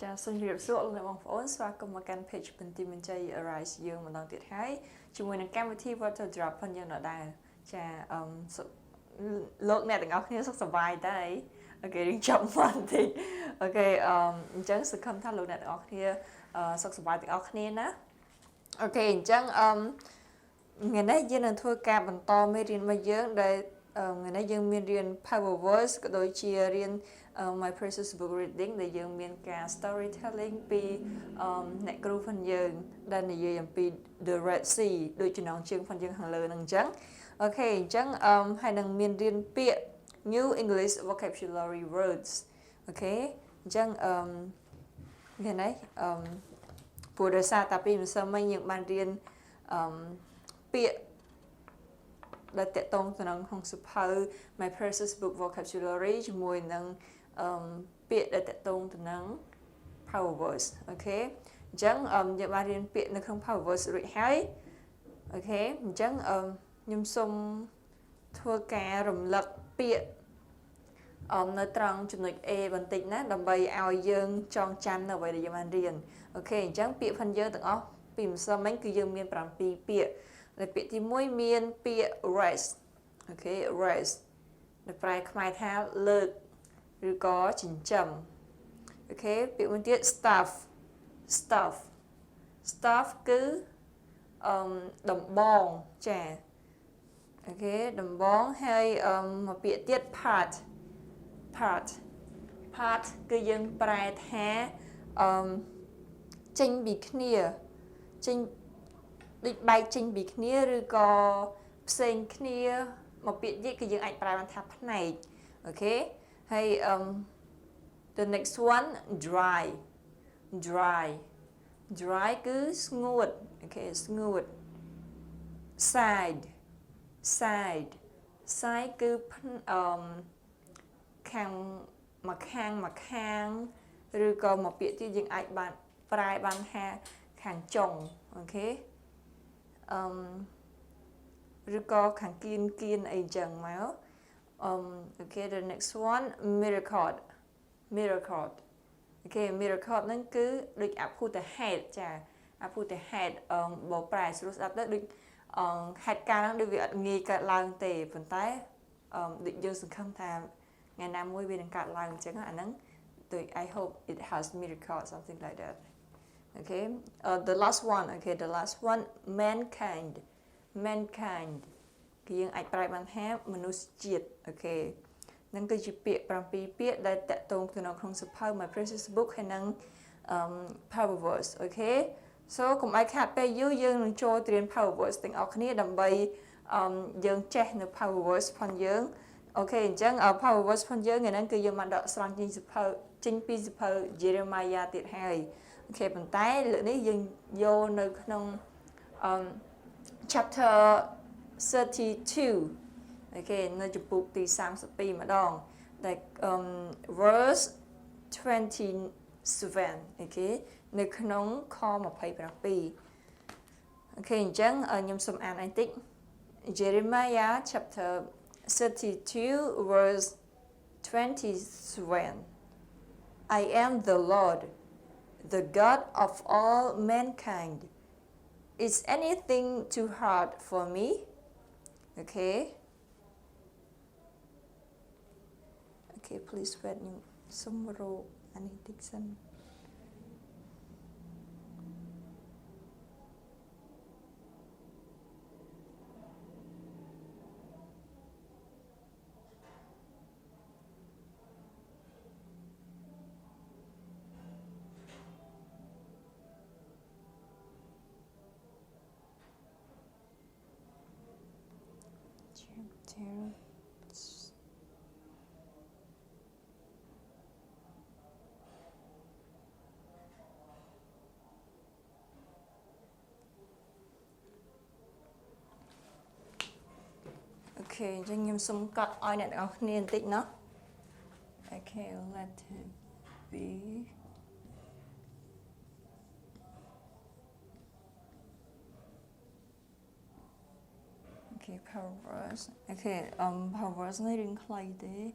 Cha xin chào số ông này bằng phổ xóa cùng một kênh page bình tin mình chơi Arise dương một lần tiệt hái chúng mình cam với thi water drop phân nhân ở đây cha lượng này từng ốc như sắc sờ vai đấy ok đi chậm phần thì ok chẳng sự không thay lượng này từng ốc như sắc sờ vai từng ốc như ná ok chẳng ngày nay dân là thua ca bằng to mấy riêng mà dương đây ngày nay dân miền riêng power voice có đôi chia riêng my precious book reading để dương miền ca storytelling pi nét group phần dương đây là dương pi the Red Sea đôi chân nòng chương phần dương hàng lơ năng trắng ok trắng hai năng miền riêng pi new English vocabulary words ok trắng ngày nay của đời xa tapi mình xem mấy những ban riêng pi đã tệ tông từ năng không sụp hơi my precious book vocabulary cho mùi năng pi đã tệ tông từ năng power voice ok chẳng giờ ba riêng pi năng không power voice rồi hay ok chẳng nhung sông thua ca rầm lật pi nơi trăng chụp nội e bằng tịnh nát đầm bay ao dương tròn chăn ở vậy để giờ riêng ok chẳng pi phần dơ từng óc pìm xem mấy cái dương miền pram pi pi để pi thì mỗi miền pi rice ok rice để phải khai thác lực rồi có chỉnh chậm ok pi một tiết stuff cứ đồng bong chè ok đồng bong hay một pi tiết part cứ dương phải thác chênh bị khnia chênh địch bay chênh bị khnia rồi có xanh khnia một biệt gì cái dương ảnh bài bàn tháp này ok hay the next one dry cứ smooth ok smooth side cứ khang rồi có một biệt gì dương ảnh bàn bài bàn ha khang chồng ok rồi có khang kiên ấy chẳng máu ok the next one miracle ok miracle nó cứ được áp phu the head chà áp phu the head bộ bài số áp đó được head ca nó được việc nghi cả làng tề phần tái định dương sự không tham ngày nào mỗi bên cả làng chẳng hạn nắng I hope it has miracle something like that okay the last one mankind cái dương ảnh bài bàn thép manusia ok năng cái chữ bịa bằng bịa đại tệ tông từ nó không sụp hơi my precious book hay năng power verse ok so cùng ai khác bây giờ dương cho tiền power verse tiếng ốc này đầm bay dương che được power verse phần dương ok chẳng ở power verse phần dương ngày nay cái dương mà đợi sang chính pi sụp hơi Jeremiah tiệt hai ok bằng tay lựa này dương vô nơi trong chapter 32 ok nơi chụp bút từ 32 mà đòn like verse 27 ok nơi trong kho một phải bằng pi ok chẳng ở nhầm sum an anh tích Jeremiah chapter 32 verse 27 I am the Lord the God of all mankind. Is anything too hard for me? Okay. Okay, please read some row and Dixon. Ok, cho em xung cắt ai này được niên tích nó. Ok, let him be. Ok, power verse. Ok, power verse này đừng khai thế.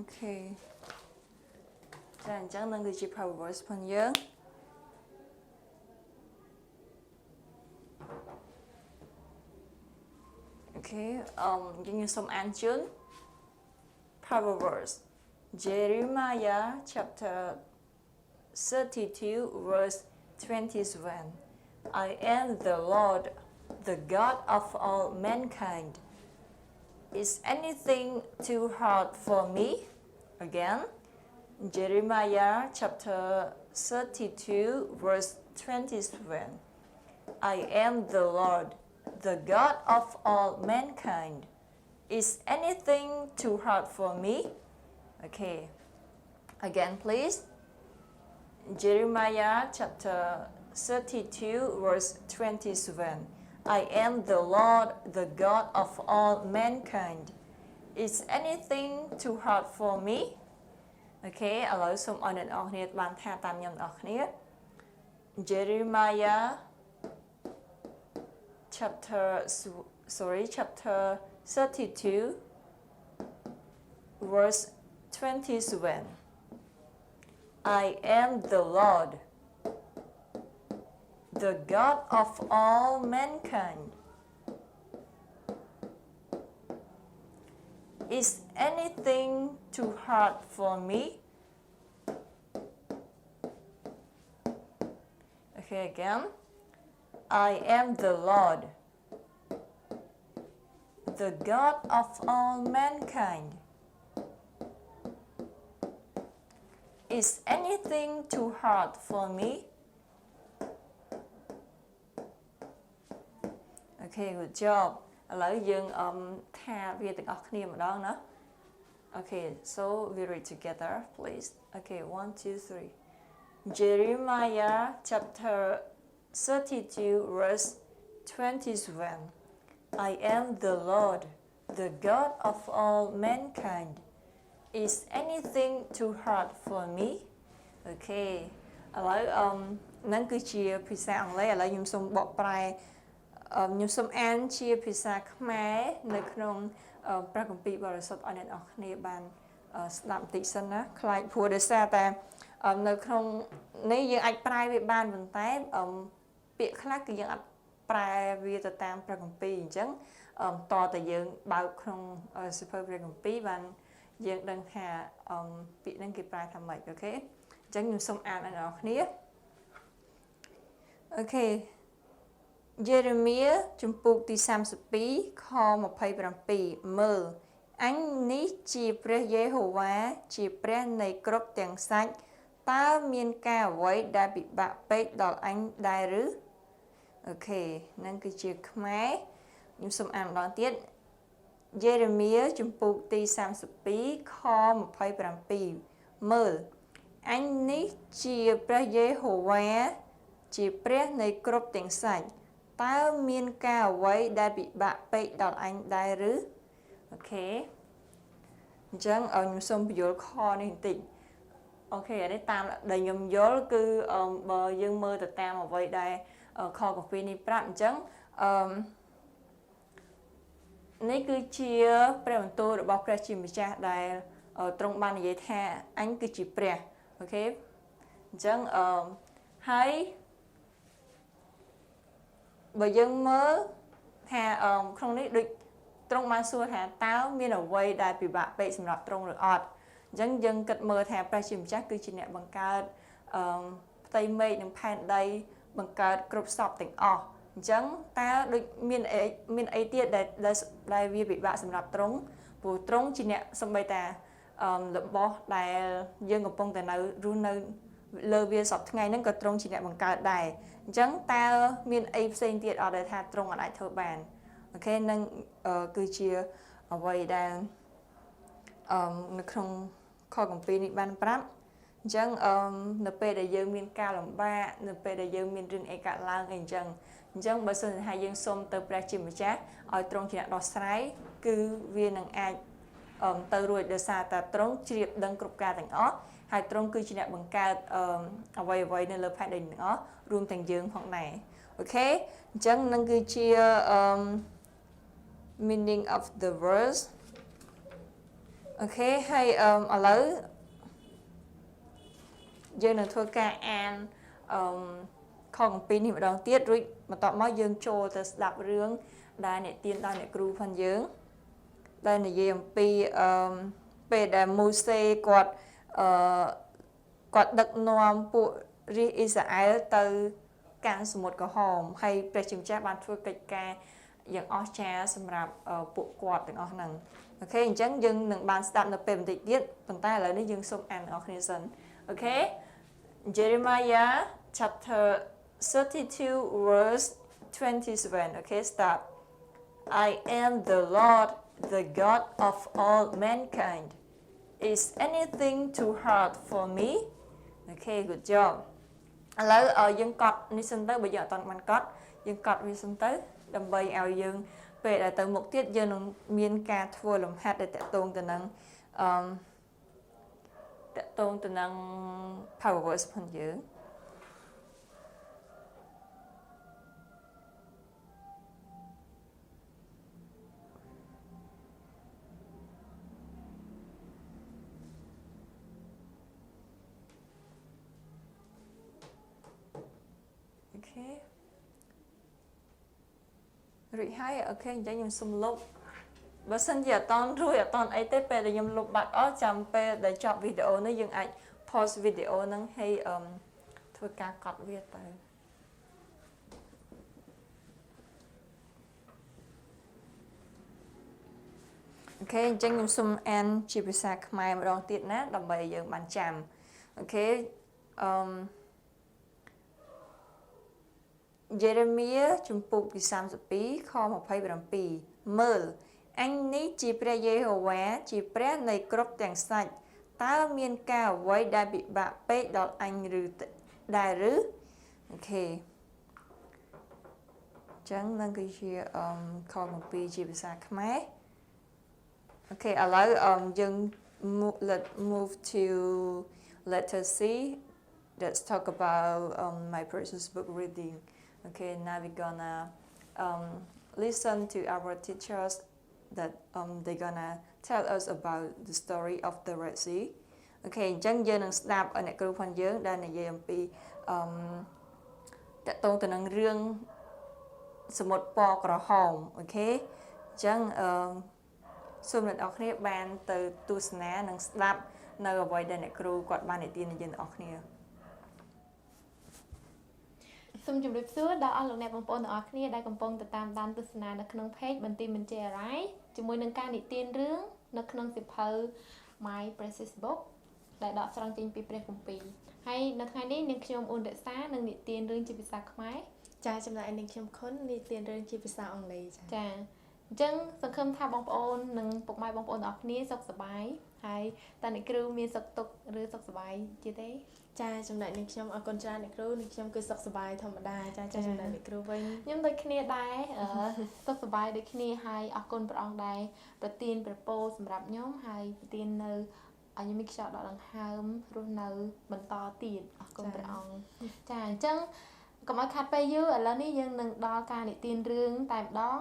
Okay ចាអញ្ចឹងនឹងគឺជា power voice ផងយើងOkay យើងសូមអានជូន power verse Jeremiah chapter 32 verse 27 I am the Lord the God of all mankind Is anything too hard for me? Again, Jeremiah chapter 32, verse 27. I am the Lord, the God of all mankind. Is anything too hard for me? Okay. Again, please. Jeremiah chapter 32, verse 27. I am the Lord, the God of all mankind. Is anything too hard for me? Okay, ឥឡូវសូមឲ្យអ្នកនរគ្នាបានថាតាមខ្ញុំអ្នកនរគ្នា Jeremiah chapter 32 verse 27. I am the Lord, the God of all mankind. Is anything too hard for me? Okay, again. I am the Lord, the God of all mankind. Is anything too hard for me? Okay, good job. ឥឡូវយើងថាវាទាំងអស់គ្នាម្ដងណា Okay, so we read together, please. Okay, 1, 2, 3. Jeremiah chapter 32, verse 27. I am the Lord, the God of all mankind. Is anything too hard for me? Okay. ឥឡូវហ្នឹងគឺជាភាសាអង់គ្លេសឥឡូវខ្ញុំសូមបកប្រែខ្ញុំសូមអានជាភាសាខ្មែរនៅក្នុងព្រះគម្ពីរបរិសុទ្ធឲ្យអ្នកនរគ្នាបានស្ដាប់បន្តិចសិនណាខ្លាចព្រោះដោយសារតែនៅក្នុងនេះយើងអាចប្រែវាបានប៉ុន្តែពាក្យខ្លះគឺយើងអាចប្រែវាទៅតាមព្រះគម្ពីរអញ្ចឹងតតែយើងបើកក្នុងសៀវភៅព្រះគម្ពីរបានយើងដឹងថាពាក្យហ្នឹងគេប្រែថាម៉េចអូខេអញ្ចឹងខ្ញុំសូមអានឲ្យអ្នកនរគ្នាអូខេយេរេមៀជំពូកទី32ខ27មើលអញនេះជាព្រះយេហូវ៉ាជាព្រះនៃគ្រប់ទាំងសាច់តើមានការអ្វីដែលពិបាកពេកដល់អញដែរឬអូខេហ្នឹងគឺជាខ្មែរខ្ញុំសូមអានម្ដងទៀតយេរេមៀជំពូកទី32ខ27មើលអញនេះជាព្រះយេហូវ៉ាជាព្រះនៃគ្រប់ទាំងសាច់តើមានការអ្វីដែលពិបាកពេកដល់អញដែរឬអូខេអញ្ចឹងខ្ញុំសូមបញ្យល់ខនេះបន្តិចអូខេអានេះតាមដែលខ្ញុំយល់គឺបើយើងមើលទៅតាមអ្វីដែលខគម្ពីរនេះប្រាប់អញ្ចឹងនេះគឺជាព្រះបន្ទូលរបស់ព្រះជាម្ចាស់ដែលទ្រង់បាននិយាយថាអញគឺជាព្រះអូខេអញ្ចឹងហើយបើយើងមើលថាក្នុងនេះដូចទ្រង់បានសួរថាតើមានអ្វីដែលពិបាកពេកសម្រាប់ទ្រង់ឬអត់អញ្ចឹងយើងគិតមើលថាព្រះជាម្ចាស់គឺជាអ្នកបង្កើតផ្ទៃមេឃនិងផែនដីបង្កើតគ្រប់សពទាំងអស់អញ្ចឹងតើដូចមានអីទៀតដែលវាពិបាកសម្រាប់ទ្រង់ព្រោះទ្រង់ជាអ្នកសំបីតារបស់ដែលយើងកំពុងតែនៅរស់នៅលើវាសពថ្ងៃហ្នឹងក៏ទ្រង់ជាអ្នកបង្កើតដែរអញ្ចឹងតើមានអីផ្សេងទៀតអត់ដែលថាទ្រង់អាចធ្វើបានអូខេនឹងគឺជាអ្វីដែលនៅក្នុងខគម្ពីរនេះបានប្រាប់អញ្ចឹងនៅពេលដែលយើងមានការលំបាកនៅពេលដែលយើងមានរឿងអីកើតឡើងអីអញ្ចឹងបើសិនជាយើងសុំទៅព្រះជាម្ចាស់ឲ្យទ្រង់ជាអ្នកដោះស្រាយគឺវានឹងអាចទៅរួចដោយសារតែទ្រង់ជ្រាបដឹងគ្រប់ការទាំងអស់ហើយទ្រង់គឺជាអ្នកបង្កើតអ្វីនៅលើផែនដីទាំងអស់រួមទាំងយើងផងដែរអូខេអញ្ចឹងនឹងគឺជា meaning of the verse ok hay ở lỡ dương là thôi ca an không pin thì mà đón tiết rồi mà tọt máu dương trôi từ đạp rương đai này tiên đai này cừu phần dương đây là gì pi về để mua xe quạt quạt đặc nom phụ ri Israel từ càng số một cái hòm hay về trường tra ban thua kịch ca dạng ở cha xâm rạp phụ quạt từng ở năng ok chẳng dừng nâng ban start là bền tịch tiết phần tay là nó dừng xong an organization ok Jeremiah chapter 32 verse 27 okay start I am the Lord the God of all mankind is anything too hard for me okay good job lỡ dân cọt đi xin tới bây giờ toàn mình cọt dân cọt đi xin tới đầm bay ao dân về là từ một tiết dân miên ca thua làm hát để tôn từ năng power voice phần dưới rồi hay ok cho nhung xung lúc và xin giờ toàn rồi toàn ấy tới pe để nhung lúc bạc ở chăm pe để chọn video nó dừng ảnh pause video nó hay thôi ca cọt viết tới ok cho nhung xung an chỉ bị sạc mai mà đón tiết nát đầm bầy giờ bàn chạm ok Jeremiah ជំពូកទី32ខ27មើលអញនេះជាព្រះយេហូវ៉ាជាព្រះនៃគ្រប់ទាំងសាច់តើមានការអ្វីដែលពិបាកពេកដល់អញឬដែរឬអូខេចឹងនឹងគឺជាខ7ជាភាសាខ្មែរអូខេឥឡូវយើង let's move to letter C let's talk about my precious book reading. Okay, now we're gonna listen to our teachers that they're gonna tell us about the story of the Red Sea. Okay, chẳng giờ năng đáp ở này câu phần dưới đây là về bị tận tôn từ năng riêng số một bò cỏ hồng. Okay, chẳng xung lên ở kia ban từ tu sná năng đáp nơi ở đây này câu quạt ban này tiên là dân ở kia. សូមជម្រាបសួរដល់អស់លោកអ្នកបងប្អូនទាំងអស់គ្នាដែលកំពុងតាមដានទស្សនានៅក្នុង page បន្ទាយមិនចេះអរ៉ៃជាមួយនឹងការនិទានរឿងនៅក្នុងសៀវភៅ My Precious Book ដែលដកស្រង់ចេញពីព្រះគម្ពីរហើយនៅថ្ងៃនេះនាងខ្ញុំអ៊ុនរក្សានឹងនិទានរឿងជាភាសាខ្មែរចាចំណែកនាងខ្ញុំខុននិទានរឿងជាភាសាអង់គ្លេសចាអញ្ចឹងសង្ឃឹមថាបងប្អូននិងពុកម៉ែបងប្អូនទាំងអស់គ្នាសុខសប្បាយហើយតើអ្នកគ្រូមានសុខទុក្ខឬសុខសប្បាយជាទេ ចាចំណែកនេះខ្ញុំអរគុណច្រើនអ្នកគ្រូនេះខ្ញុំគឺសុខសប្បាយធម្មតាចាចំណែកអ្នកគ្រូវិញខ្ញុំដូចគ្នាដែរសុខសប្បាយដូចគ្នាហើយអរគុណព្រះអង្គដែរប្រទានព្រះពរសម្រាប់ខ្ញុំហើយប្រទាននៅឲ្យខ្ញុំមានខ្យល់ដកដង្ហើមរស់នៅបន្តទៀតអរគុណព្រះអង្គចាអញ្ចឹងកុំឲ្យខាត់ពេលយូរឥឡូវនេះយើងនឹងដល់ការនិទានរឿងតែម្ដង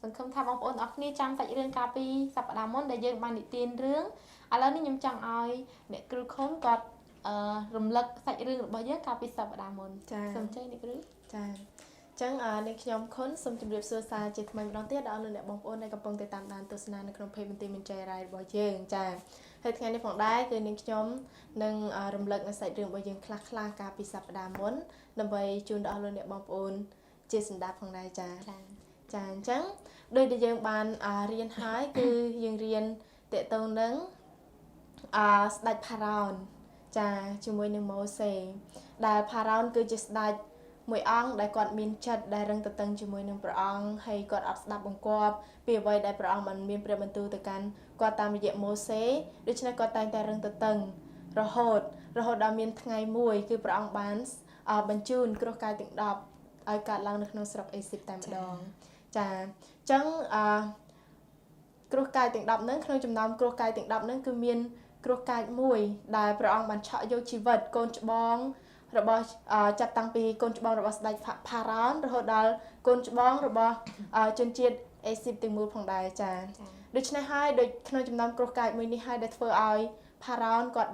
សង្ឃឹមថាបងប្អូនអរគ្នាចាំសាច់រឿងកាលពីសប្តាហ៍មុនដែលយើងបាននិទានរឿងឥឡូវនេះខ្ញុំចង់ឲ្យអ្នកគ្រូខុនគាត់ រំលឹកសាច់រឿងរបស់យើងកាលពីសប្តាហ៍មុនចាសូមជ័យអ្នកគ្រូចាអញ្ចឹងនេះខ្ញុំខុនសូមជម្រាបសួរសាជាថ្មីម្ដងទៀតដល់អ្នកបងប្អូនដែលកំពុងតាមដានទស្សនានៅក្នុង page បន្ទាយមិនចេះរ៉ៃរបស់យើងចាហើយថ្ងៃនេះផងដែរគឺនាងខ្ញុំនឹងរំលឹកនៅសាច់រឿងរបស់យើងខ្លះៗកាលពីសប្តាហ៍មុនដើម្បីជូនដល់អ្នកបងប្អូនជាសម្ដាប់ផងដែរចាចាអញ្ចឹងដោយដែលយើងបានរៀនហើយគឺយើងរៀនតេតងនឹងស្ដេចផារ៉ោន ចាជាមួយនឹងម៉ូសេដែលផារ៉ោនគឺជាស្ដេចមួយអង្គដែលគាត់មានចិត្តដែលរឹងតឹងជាមួយនឹងព្រះអង្គហើយគាត់អត់ស្ដាប់បង្គាប់ពីអ្វីដែលព្រះអង្គបានមានព្រះបន្ទូលទៅកាន់គាត់តាមរយៈម៉ូសេដូច្នេះគាត់តែងតែរឹងតឹងរហូតដល់មានថ្ងៃមួយគឺព្រះអង្គបានបញ្ជូនគ្រោះកាយទាំង10ឲ្យកើតឡើងនៅក្នុងស្រុកអេស៊ីបតែម្ដងចាអញ្ចឹងគ្រោះកាយទាំង10ហ្នឹងក្នុងចំណោមគ្រោះកាយទាំង10ហ្នឹងគឺមាន គ្រោះកាចមួយដែលព្រះអង្គបានឆក់យកជីវិតកូនច្បងរបស់ចាប់តាំងពីកូនច្បងរបស់ស្ដេចផារ៉ោនរហូតដល់កូនច្បងរបស់ជនជាតិអេស៊ីបទាំងមូលផងដែរចា ហ ដូច្នេះហើយដូចក្នុងចំណោមគ្រោះកាចមួយនេះហើយដែលធ្វើឲ្យផារ៉ោនគាត់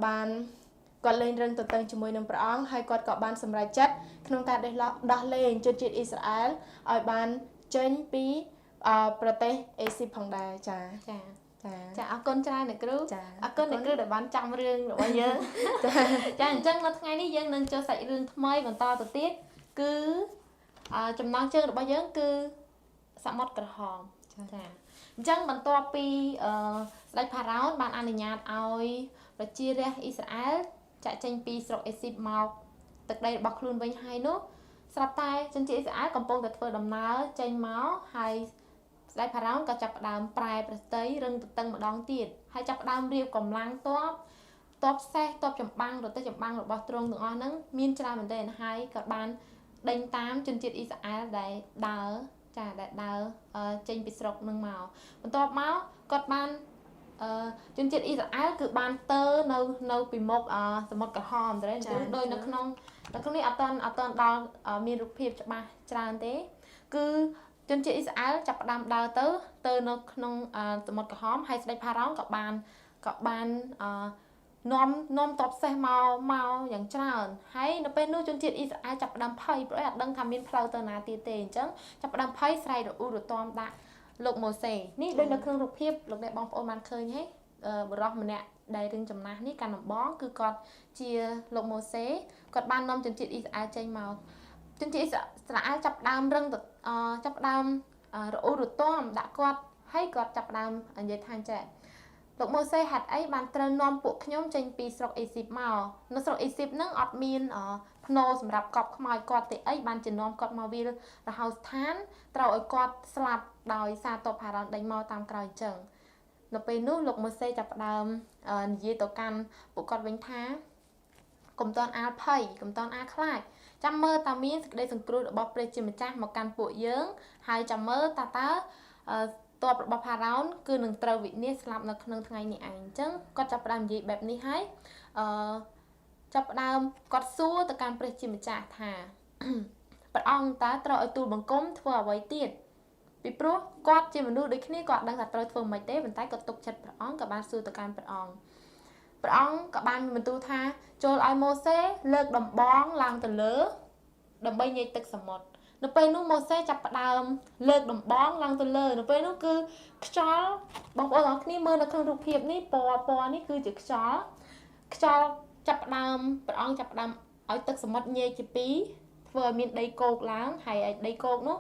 លេងរឹងទទឹងជាមួយនឹងព្រះអង្គហើយគាត់ក៏បានសម្រេចចិត្តក្នុងការដោះលែងជនជាតិអ៊ីស្រាអែលឲ្យបានចេញពីប្រទេសអេស៊ីបផងដែរចាអរគុណច្រើនអ្នកគ្រូអរគុណអ្នកគ្រូដែលបានចាំរឿងរបស់យើងចាអញ្ចឹងនៅថ្ងៃនេះយើងនឹងចូលសាច់រឿងថ្មីបន្តទៅទៀតគឺចំណងជើងរបស់យើងគឺសមុទ្រក្រហមចាអញ្ចឹងបន្ទាប់ពីស្ដេចផារ៉ោនបានអនុញ្ញាតឲ្យប្រជារាស្ត្រអ៊ីស្រាអែលចាក់ចេញពីស្រុកអេស៊ីបមកទឹកដីរបស់ខ្លួនវិញហើយនោះស្រាប់តែជនជាតិអ៊ីស្រាអែលកំពុងតែធ្វើដំណើរចេញមកហើយស្ដេចផារ៉ោនក៏ចាប់ផ្ដើមប្រែប្រតិរឹងទទឹងម្ដងទៀតហើយចាប់ផ្ដើមរៀបកម្លាំងទ័ពសេះទ័ពចម្បាំងរទេះចម្បាំងរបស់ទ្រង់ទាំងអស់ហ្នឹងមានច្រើនមែនទែនហើយក៏បានដេញតាមជនជាតិអ៊ីស្រាអែលដែលដើរចេញពីស្រុកនឹងមកបន្ទាប់មកគាត់បានជនជាតិអ៊ីស្រាអែលគឺបាននៅពីមុខសមុទ្រក្រហមទៅដោយនៅក្នុងនេះអត់ទាន់ដល់មានរូបភាពច្បាស់ច្រើនទេគឺជនជាតិអ៊ីស្រាអែលចាប់ផ្ដើមដើរទៅនៅក្នុងសមុទ្រក្រហមហើយស្ដេចផារ៉ោនក៏បាននាំទ័ពសេះមកយ៉ាងច្រើនហើយនៅពេលនោះជនជាតិអ៊ីស្រាអែលចាប់ផ្ដើមភ័យព្រោះអត់ដឹងថាមានផ្លូវទៅណាទៀតទេអញ្ចឹងចាប់ផ្ដើមភ័យស្រែករអ៊ូរទាំដាក់លោកម៉ូសេនេះដូចនៅក្នុងរូបភាពលោកអ្នកបងប្អូនបានឃើញហើយបរិសម្នាក់ដែលរឿងចំណាស់នេះកាលដំបូងគឺគាត់ជាលោកម៉ូសេគាត់បាននាំជនជាតិអ៊ីស្រាអែលចេញមកជនជាតិអ៊ីស្រាអែលចាប់ផ្ដើមរអ៊ូរទាំដាក់គាត់ហើយគាត់ចាប់ផ្ដើមនិយាយថាចាលោកម៉ូសេហេតុអីបានត្រូវនាំពួកខ្ញុំចេញពីស្រុកអេស៊ីបមកនៅស្រុកអេស៊ីបហ្នឹងអត់មានភ្នោសម្រាប់កប់ខ្មោចគាត់ទេអីបានជានាំគាត់មកវាលរហោស្ថានត្រូវឲ្យគាត់ស្លាប់ដោយសារទ័ពផារ៉ោនដេញមកតាមក្រោយអញ្ចឹងនៅពេលនោះលោកម៉ូសេចាប់ផ្ដើមនិយាយទៅកាន់ពួកគាត់វិញថាកុំតន់អាលភ័យកុំតន់អាលខ្លាចចាំមើលតាមានសេចក្តីសង្គ្រោះរបស់ព្រះជាម្ចាស់មកកាន់ពួកយើងហើយចាំមើលតើទ័ពរបស់ផារ៉ោនគឺនឹងត្រូវវិនាសស្លាប់នៅក្នុងថ្ងៃនេះឯងអញ្ចឹងគាត់ចាប់ផ្ដើមនិយាយបែបនេះហើយចាប់ផ្ដើមគាត់សួរទៅកាន់ព្រះជាម្ចាស់ថាព្រះអង្គតើត្រូវឲ្យទូលបង្គំធ្វើអ្វីទៀតពីព្រោះគាត់ជាមនុស្សដូចគ្នាគាត់ដឹងថាត្រូវធ្វើមិនទេប៉ុន្តែគាត់ទុកចិត្តព្រះអង្គក៏បានសួរទៅកាន់ព្រះអង្គក៏បានបន្ទូលថាចូលឲ្យម៉ូសេលើកដំបងឡើងទៅលើដើម្បីញែកទឹកសមុទ្រនៅពេលនោះម៉ូសេចាប់ផ្ដើមលើកដំបងឡើងទៅលើនៅពេលនោះគឺខ្យល់បងប្អូនទាំងគ្នាមើលនៅក្នុងរូបភាពនេះពណ៌នេះគឺជាខ្យល់ចាប់ផ្ដើមព្រះអង្គចាប់ផ្ដើមឲ្យទឹកសមុទ្រញែកជាពីរធ្វើឲ្យមានដីគោកឡើងហើយឲ្យដីគោកនោះ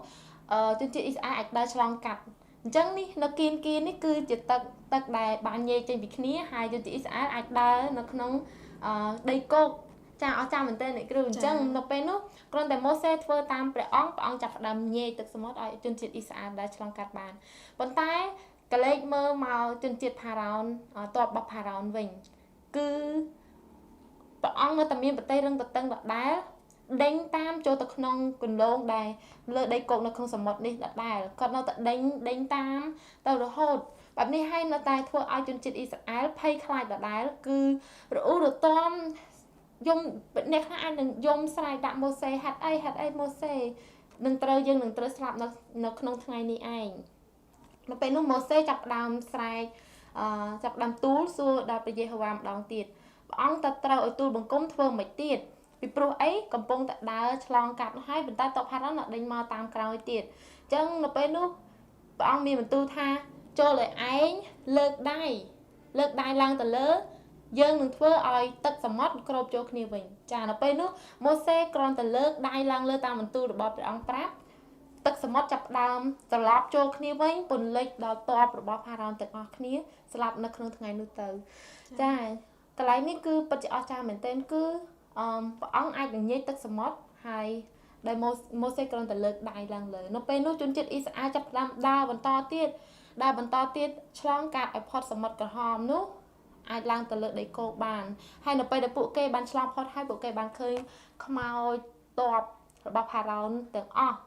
ជនជាតិអ៊ីស្រាអែលអាចដើរឆ្លងកាត់អញ្ចឹងនេះនៅគៀននេះគឺជាទឹកដែលបានញែកចេញពីគ្នាហើយជនជាតិអ៊ីស្រាអែលអាចដើរនៅក្នុងដីគោកចាអស្ចារ្យមែនទែនអ្នកគ្រូអញ្ចឹងនៅពេលនោះគ្រាន់តែម៉ូសេធ្វើតាមព្រះអង្គចាប់ផ្ដើមញែកទឹកសមុទ្រឲ្យជនជាតិអ៊ីស្រាអែលដើរឆ្លងកាត់បានប៉ុន្តែកលេចមើលមកជនជាតិផារ៉ោនទ័ពរបស់ផារ៉ោនវិញគឺព្រះអង្គនៅតែមានប្រទេសរឹងទទឹងដដែលដេញតាមចូលទៅក្នុងគន្លងដែលលើដីគោកនៅក្នុងសមុទ្រនេះដដែលគាត់នៅតែដេញតាមទៅរហូតបែបនេះហើយនៅតែធ្វើឲ្យជនជាតិអ៊ីស្រាអែលភ័យខ្លាចដដែលគឺរអ៊ូរទាំអ្នកខ្លះអាចនឹងយំស្រែកដាក់ម៉ូសេហេតុអីម៉ូសេយើងនឹងត្រូវស្លាប់នៅក្នុងថ្ងៃនេះឯងនៅពេលនោះម៉ូសេចាប់ផ្ដើមស្រែកចាប់ផ្ដើមទូលសួរដល់ព្រះយេហូវ៉ាម្ដងទៀតព្រះអង្គតើត្រូវឲ្យទូលបង្គំធ្វើមិនទៀតពីព្រោះអីកំពុងតែដើរឆ្លងកាត់ហើយប៉ុន្តែទ័ពផារ៉ោនដេញមកតាមក្រោយទៀតអញ្ចឹងនៅពេលនោះព្រះអង្គមានបន្ទូលថាចូលឲ្យឯងលើកដៃឡើងទៅលើយើងនឹងធ្វើឲ្យទឹកសមុទ្រគ្របចូលគ្នាវិញចានៅពេលនោះម៉ូសេគ្រាន់តែលើកដៃឡើងលើតាមបន្ទូលរបស់ព្រះអង្គប្រាប់ទឹកសមុទ្រចាប់ផ្ដើមត្រឡប់ចូលគ្នាវិញពន្លិចដល់ទ័ពរបស់ផារ៉ោនទាំងអស់គ្នាស្លាប់នៅក្នុងថ្ងៃនោះទៅចាកន្លែងនេះគឺពិតជាអស្ចារ្យមែនទែនគឺព្រះអង្គអាចនឹងញែកទឹកសមុទ្រហើយដែលម៉ូសេគ្រាន់តែលើកដៃឡើងលើនៅពេលនោះជនជាតិអ៊ីស្រាអែលចាប់ផ្ដើមដើរបន្តទៀតឆ្លងកាត់ឲ្យផុតសមុទ្រក្រហមនោះអាចឡើងទៅលើដីគោកបានហើយនៅពេលដែលពួកគេបានឆ្លងផុតហើយពួកគេបានឃើញខ្មោចទ័ពរបស់ផារ៉ោនទាំងអស់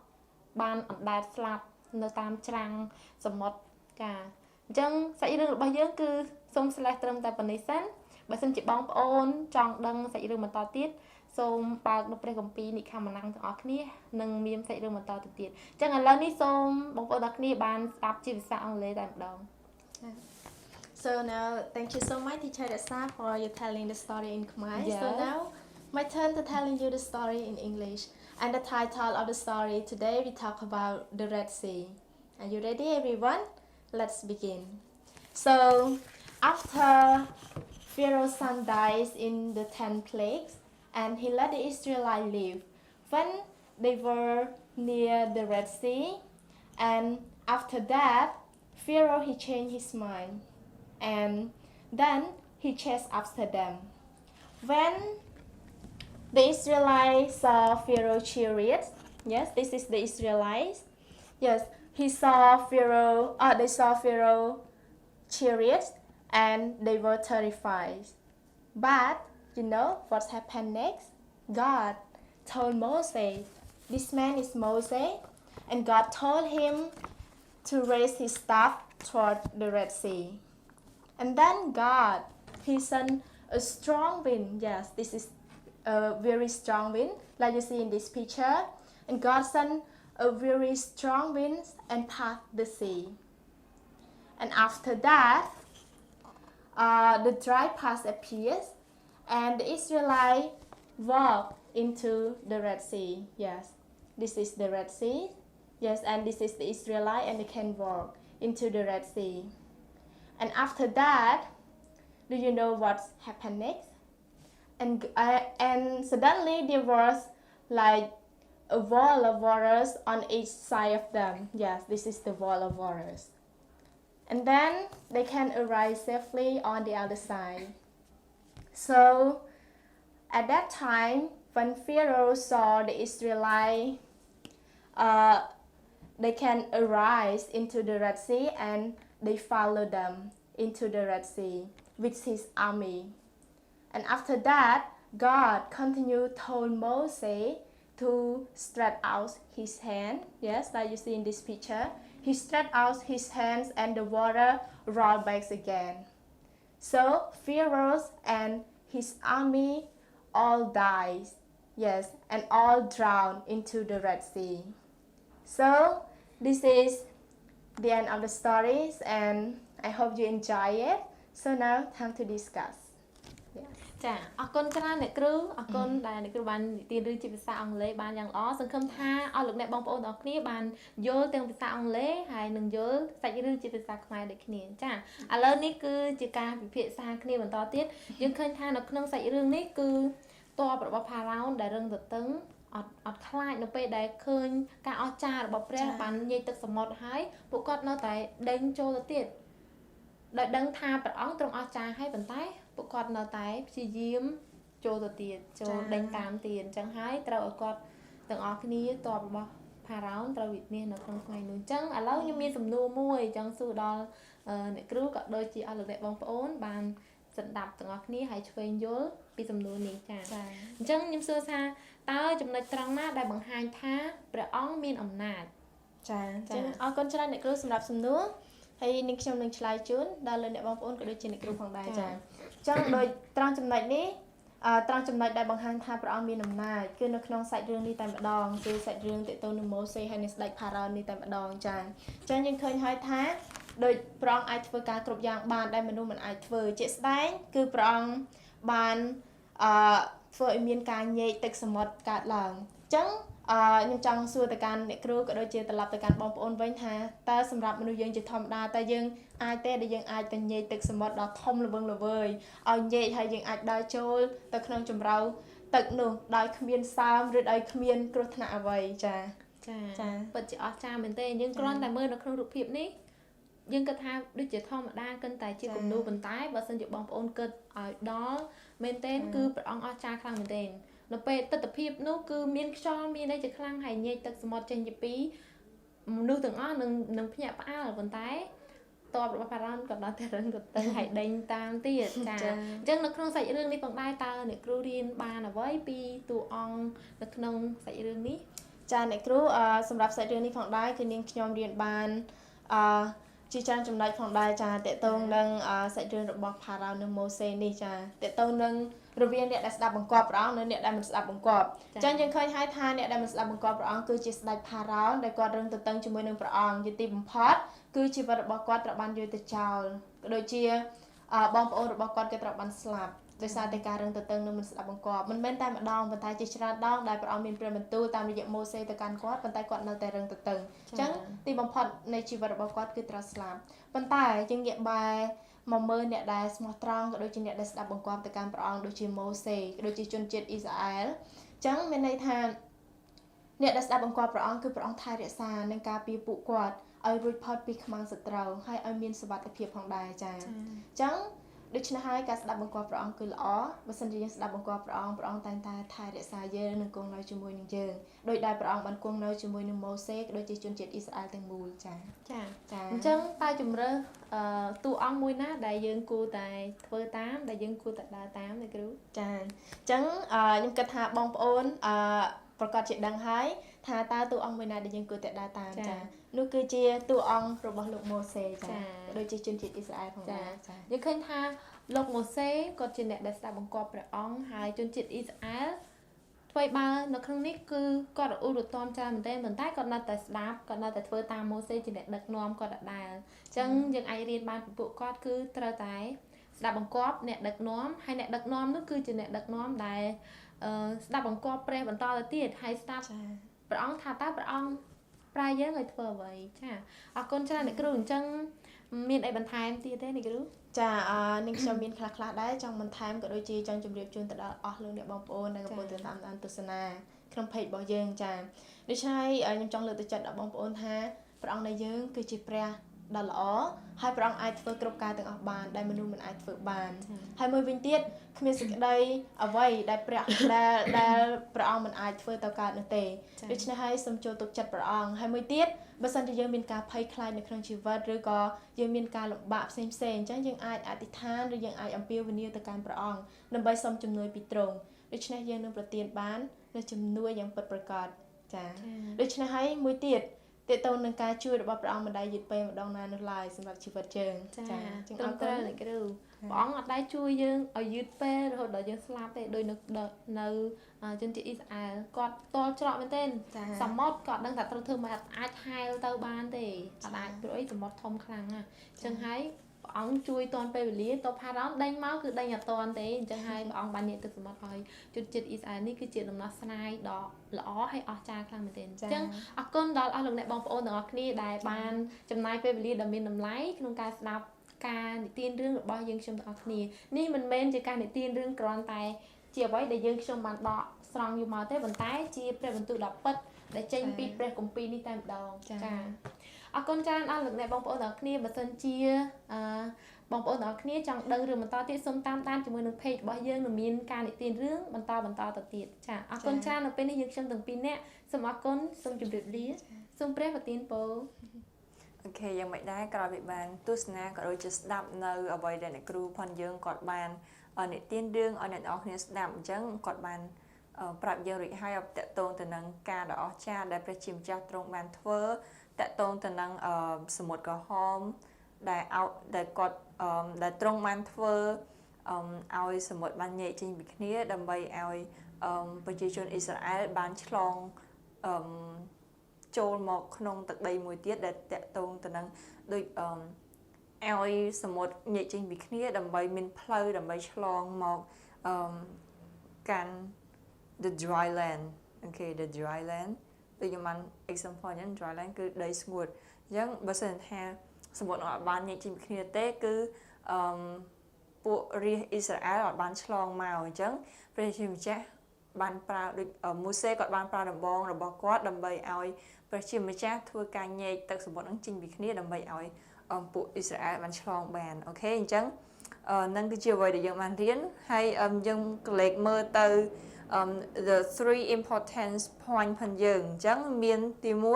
បានអណ្ដែតស្លាប់នៅតាមច្រាំងសមុទ្រចាអញ្ចឹងសាច់រឿងរបស់យើងគឺសូមស្លេះត្រឹមតែប៉ុណ្្នេះសិនបើសិនជាបងប្អូនចង់ដឹងសាច់រឿងបន្តទៀតសូមបើកនៅព្រះគម្ពីរនិខាម៉ានាំងទាំងអស់គ្នានឹងមានសាច់រឿងបន្តទៅទៀតអញ្ចឹងឥឡូវនេះសូមបងប្អូនទាំងគ្នាបានស្ដាប់ជាភាសាអង់គ្លេសតែម្ដង So now, thank you so much, Teacher Rasa, for you telling the story in Khmer. Yeah. So now, my turn to telling you the story in English. And the title of the story today, we talk about the Red Sea. Are you ready, everyone? Let's begin. So, after Pharaoh's son dies in the 10 plagues, and he let the Israelites live. When they were near the Red Sea, and after that, Pharaoh, he changed his mind. And then he chased after them. When the Israelites saw Pharaoh's chariots, yes, this is the Israelites. Yes, they saw Pharaoh chariots and they were terrified. But you know what happened next? God told Moses, this man is Moses, and God told him to raise his staff toward the Red Sea. And then God, he sent a strong wind. Yes, this is a very strong wind, like you see in this picture. And God sent a very strong wind and part the sea. And after that, the dry path appears, and the Israelites walked into the Red Sea. Yes, this is the Red Sea. Yes, and this is the Israelite, and they can walk into the Red Sea. And after that, do you know what happened next? And suddenly there was like a wall of waters on each side of them. Yes, this is the wall of waters. And then they can arrive safely on the other side. So at that time, when Pharaoh saw the Israelites, they can arise into the Red Sea, and they follow them into the Red Sea with his army. And after that, God continued told Moses to stretch out his hand. Yes, like you see in this picture. He stretched out his hands and the water rolled back again. So Pharaoh and his army all died. Yes, and all drowned into the Red Sea. So this is the end of the stories, and I hope you enjoy it. So now time to discuss. Yes. ចាអរគុណច្រើនអ្នកគ្រូអរគុណដែលអ្នកគ្រូបាននិទានរឿងជាភាសាអង់គ្លេសបានយ៉ាងល្អសង្ឃឹមថាអស់លោកអ្នកបងប្អូនទាំងអស់គ្នាបានយល់ទាំងភាសាអង់គ្លេសហើយនឹងយល់សាច់រឿងជាភាសាខ្មែរដូចគ្នាចាឥឡូវនេះគឺជាការពិភាក្សាគ្នាបន្តទៀតយើងឃើញថានៅក្នុងសាច់រឿងនេះគឺតបរបស់ផារ៉ោនដែលរឹងទទឹងអត់ខ្លាចនៅពេលដែលឃើញការអស្ចារ្យរបស់ព្រះបានញែកទឹកសមុទ្រហើយពួកគាត់នៅតែដេញចូលទៅទៀតដោយដឹងថាព្រះអង្គទ្រង់អស្ចារ្យហើយប៉ុន្តែពួកគាត់នៅតែព្យាយាមចូលទៅទៀតចូលដេញតាមទៀតអញ្ចឹងហើយត្រូវឲ្យគាត់ទាំងអស់គ្នាតបរបស់ផារ៉ោនត្រូវវិនិច្ឆ័យនៅក្នុងថ្ងៃនោះអញ្ចឹងឥឡូវខ្ញុំមានសំណួរមួយចង់សួរដល់អ្នកគ្រូក៏ដូចជាអស់លោកអ្នកបងប្អូនបានស្ដាប់ទាំងអស់គ្នាហើយឆ្វេងយល់ពីសំណួរនេះចាអញ្ចឹងខ្ញុំសួរថាតើចំណុចត្រង់ណាដែលបង្ហាញថាព្រះអង្គមានអំណាចចាអញ្ចឹងអរគុណច្រើនអ្នកគ្រូសម្រាប់សំណួរហើយនេះខ្ញុំនឹងឆ្លើយជូនដល់លោកអ្នកបងប្អូនក៏ដូចជាអ្នកគ្រូផងដែរចាអញ្ចឹងដោយត្រង់ចំណុចនេះត្រង់ចំណុចដែលបង្ហាញថាព្រះអង្គមានអំណាចគឺនៅក្នុងសាច់រឿងនេះតែម្ដងគឺសាច់រឿងទាក់ទងនឹងម៉ូសេហើយនឹងស្ដេចផារ៉ោននេះតែម្ដងចាអញ្ចឹងយើងឃើញហើយថាដោយព្រះអង្គអាចធ្វើការគ្រប់យ៉ាងបានដែលមនុស្សមិនអាចធ្វើជាក់ស្ដែងគឺព្រះអង្គបានធ្វើឲ្យមានការញែកទឹកសមុទ្រកើតឡើងអញ្ចឹងខ្ញុំចង់សួរទៅកាន់អ្នកគ្រូក៏ដូចជាត្រឡប់ទៅកាន់បងប្អូនវិញថាតើសម្រាប់មនុស្សយើងជាធម្មតាតើយើងអាចទេដែលយើងអាចទៅញែកទឹកសមុទ្រដ៏ធំល្វឹងល្វើយឲ្យញែកហើយយើងអាចដើរចូលទៅក្នុងជម្រៅទឹកនោះដោយគ្មានសើមឬដោយគ្មានគ្រោះថ្នាក់អ្វីចាពិតជាអស្ចារ្យមែនទេយើងគ្រាន់តែមើលនៅក្នុងរូបភាពនេះយើងគិតថាដូចជាធម្មតាគិតតែជាគំនូរប៉ុន្តែបើសិនជាបងប្អូនគិតឲ្យដល់មែនទេគឺព្រះអង្គអស្ចារ្យខ្លាំងមែនទេនៅពេលទស្សនវិជ្ជានោះគឺមានខ្យល់មានអីជាខ្លាំងហើយញែកទឹកសមុទ្រចេញជាពីរមនុស្សទាំងអស់នឹងភ្ញាក់ផ្អើលប៉ុន្តែតបរបស់ផារ៉ោនក៏ដល់តែរឹងទៅហើយដេញតាមទៀតចាអញ្ចឹងនៅក្នុងសាច់រឿងនេះផងដែរតើអ្នកគ្រូរៀនបានអ្វីពីតួអង្គនៅក្នុងសាច់រឿងនេះចាអ្នកគ្រូសម្រាប់សាច់រឿងនេះផងដែរគឺនាងខ្ញុំរៀនបានជាច្រើនចំណុចផងដែរចាតកតងនឹងសាច់រឿងរបស់ផារ៉ោននិងម៉ូសេនេះចាតកតងនឹង រវាងអ្នកដែលស្ដាប់បង្គាប់ព្រះអង្គនិងអ្នកដែលមិនស្ដាប់បង្គាប់អញ្ចឹងយើងឃើញហើយថាអ្នកដែលមិនស្ដាប់បង្គាប់ព្រះអង្គគឺជាស្ដេចផារ៉ោដែលគាត់រឹងទទឹងជាមួយនឹងព្រះអង្គជាទីបំផុតគឺជីវិតរបស់គាត់ត្រូវបានយកទៅចោលក៏ដូចជាបងប្អូនរបស់គាត់ក៏ត្រូវបានស្លាប់ដោយសារតែការរឹងទទឹងនឹងមិនស្ដាប់បង្គាប់មិនមែនតែម្ដងប៉ុន្តែជាច្រើនដងដែលព្រះអង្គមានព្រះបន្ទូលតាមរយៈម៉ូសេទៅកាន់គាត់ប៉ុន្តែគាត់នៅតែរឹងទទឹងអញ្ចឹងទីបំផុតនៃជីវិតរបស់គាត់គឺត្រូវស្លាប់ប៉ុន្តែយើងងាកបែរមកមើលអ្នកដែលស្មោះត្រង់ក៏ដូចជាអ្នកដែលស្ដាប់បង្គាប់ទៅកាន់ព្រះអង្គដូចជាម៉ូសេក៏ដូចជាជនជាតិអ៊ីស្រាអែលអញ្ចឹងមានន័យថាអ្នកដែលស្ដាប់បង្គាប់ព្រះអង្គគឺព្រះអង្គថែរក្សានិងការពារពួកគាត់ឲ្យរួចផុតពីខ្មាំងសត្រូវហើយឲ្យមានសុវត្ថិភាពផងដែរចា៎អញ្ចឹងដូច្នេះហើយការស្ដាប់បង្គាប់ព្រះអង្គគឺល្អបើសិនជាយើងស្ដាប់បង្គាប់ព្រះអង្គតែងតែថែរក្សាយើងនិងគង់នៅជាមួយនឹងយើងដោយដែលព្រះអង្គបានគង់នៅជាមួយនឹងម៉ូសេក៏ដូចជាជនជាតិអ៊ីស្រាអែលទាំងមូលចា៎អញ្ចឹងតើជំរឿតួអង្គមួយណាដែលយើងគួរតែធ្វើតាមដែលយើងគួរតែដើរតាមណាគ្រូចា៎អញ្ចឹងខ្ញុំគិតថាបងប្អូនប្រកាសជាដឹងហើយថាតើតួអង្គមួយណាដែលយើងគួរតែដើរតាមចា៎នោះគឺជាតួអង្គរបស់លោកម៉ូសេចា៎ដូចជាជនជាតិអ៊ីស្រាអែលផងដែរយើងឃើញថាលោកម៉ូសេគាត់ជាអ្នកដែលស្ដាប់បង្គាប់ព្រះអង្គហើយជនជាតិអ៊ីស្រាអែលថ្មីបើនៅក្នុងនេះគឺគាត់រអ៊ូរទាំច្រើនមែនទេប៉ុន្តែគាត់នៅតែស្ដាប់គាត់នៅតែធ្វើតាមម៉ូសេជាអ្នកដឹកនាំគាត់ដដែលអញ្ចឹងយើងអាចរៀនបានពីពួកគាត់គឺត្រូវតែស្ដាប់បង្គាប់អ្នកដឹកនាំហើយអ្នកដឹកនាំនោះគឺជាអ្នកដឹកនាំដែលស្ដាប់បង្គាប់ព្រះបន្តទៅទៀតហើយស្ដាប់ព្រះអង្គថាតើព្រះអង្គប្រាយើងឲ្យធ្វើអ្វីចាអរគុណច្រើនអ្នកគ្រូអញ្ចឹងមានអីបន្ថែមទៀតទេអ្នកគ្រូចានឹងខ្ញុំមានខ្លះដែរចង់បន្ថែមក៏ដូចជាចង់ជម្រាបជូនទៅដល់អស់លោកអ្នកបងប្អូនដែលកំពុងតាមដានទស្សនាក្នុងเพจរបស់យើងចាដូច្នេះខ្ញុំចង់លើកទឹកចិត្តដល់បងប្អូនថាព្រះអង្គនៃយើងគឺជាព្រះដ៏ល្អហើយព្រះអង្គអាចធ្វើគ្រប់ការទាំងអស់បានដែលមនុស្សមិនអាចធ្វើបានហើយមួយវិញទៀតគ្មានសេចក្តីអ្វីដែលព្រះអង្គមិនអាចធ្វើទៅកើតនោះទេដូច្នេះហើយសូមចូលទុកចិត្តព្រះអង្គហើយមួយទៀតបើសិនជាយើងមានការភ័យខ្លាចនៅក្នុងជីវិតឬក៏យើងមានការលំបាកផ្សេងអញ្ចឹងយើងអាចអធិដ្ឋានឬយើងអាចអំពាវនាវទៅកាន់ព្រះអង្គដើម្បីសុំជំនួយពីទ្រង់ដូច្នេះយើងនឹងប្រទានបាននូវជំនួយយ៉ាងពិតប្រាកដចា៎ដូច្នេះហើយមួយទៀតតេតូននឹងការជួយរបស់ព្រះអង្គមិនដែលយឺតពេលម្ដងណានោះឡើយសម្រាប់ជីវិតយើងចា៎ចឹងអរគុណអ្នកគ្រូព្រះអង្គអត់ដែលជួយយើងឲ្យយឺតពេលរហូតដល់យើងស្លាប់ទេដោយនៅជនជាតិអ៊ីស្រាអែលគាត់តល់ច្រកមែនទេសមុទ្រគាត់ដឹងថាត្រូវធ្វើមិនអាចហែលទៅបានទេអត់អាចព្រោះអីសមុទ្រធំខ្លាំងណាស់ចឹងហើយព្រះអង្គជួយតន់ពេលវេលាតផារ៉ោនដេញមកគឺដេញអត់តន់ទេអញ្ចឹងហើយព្រះអង្គបាននិយាយទឹកសមុទ្រឲ្យជនជាតិអ៊ីស្រាអែលនេះគឺជាដំណោះស្រាយដ៏ល្អហើយអស្ចារ្យខ្លាំងមែនទែនអញ្ចឹងអរគុណដល់អស់លោកអ្នកបងប្អូនទាំងអស់គ្នាដែលបានចំណាយពេលវេលាដ៏មានតម្លៃក្នុងការស្ដាប់ការនិទានរឿងរបស់យើងខ្ញុំទាំងអស់គ្នានេះមិនមែនជាការនិទានរឿងគ្រាន់តែជាអ្វីដែលយើងខ្ញុំបានដកស្រង់យកមកទេប៉ុន្តែជាព្រះបន្ទូលដ៏ពិតដែលចេញពីព្រះគម្ពីរនេះតែម្ដងចា៎អរគុណច្រើនអស់លោកអ្នកបងប្អូនទាំងអស់គ្នាបើសិនជាបងប្អូនទាំងអស់គ្នាចង់ដឹងរឿងបន្តទៀតសូមតាមដានជាមួយនឹង page របស់យើងនឹងមានការនិទានរឿងបន្តទៅទៀតចា៎អរគុណច្រើននៅពេលនេះយើងខ្ញុំទាំងពីរនាក់សូមអរគុណសូមជម្រាបលាសូមព្រះប្រទានពរអូខេយ៉ាងមិនដែរក្រោយពីបានទស្សនាក៏ដូចជាស្ដាប់នៅអ្វីដែលអ្នកគ្រូផនយើងគាត់បាននិទានរឿងឲ្យអ្នកនរគ្នាស្ដាប់អញ្ចឹងគាត់បានប្រាប់យើងរួចហើយតកតងទៅនឹងការដ៏អស្ចារ្យដែលព្រះជាម្ចាស់ទ្រង់បានធ្វើតកតងទៅនឹងសមុទ្រក្រហមដែលគាត់ដែលទ្រង់បានធ្វើឲ្យសមុទ្របានញែកចេញពីគ្នាដើម្បីឲ្យប្រជាជនអ៊ីស្រាអែលបានឆ្លងចូលមកក្នុងទឹកដីមួយទៀតដែលតកតងទៅនឹងដូចឲ្យសមុទ្រញែកចេញពីគ្នាដើម្បីមានផ្លូវដើម្បីឆ្លងមកកាន់ the dry land okay the dry land ដូចខ្ញុំបាន example ហ្នឹង dry land គឺដីស្ងួតអញ្ចឹងបើសិនថាសមុទ្រអត់បានញែកចេញពីគ្នាទេគឺពួករាជអ៊ីស្រាអែលអត់បានឆ្លងមកអញ្ចឹងព្រះជាម្ចាស់បានប្រើដូចម៉ូសេគាត់បានប្រើដំបងរបស់គាត់ដើម្បីឲ្យព្រះជាម្ចាស់ធ្វើការញែកទឹកសមុទ្រហ្នឹងចេញពីគ្នាដើម្បីឲ្យពួកអ៊ីស្រាអែលបានឆ្លងបានអូខេអញ្ចឹងនឹងគឺជាអ្វីដែលយើងបានរៀនហើយយើងកលេចមើលទៅthe three important point ផងយើងអញ្ចឹងមានទី1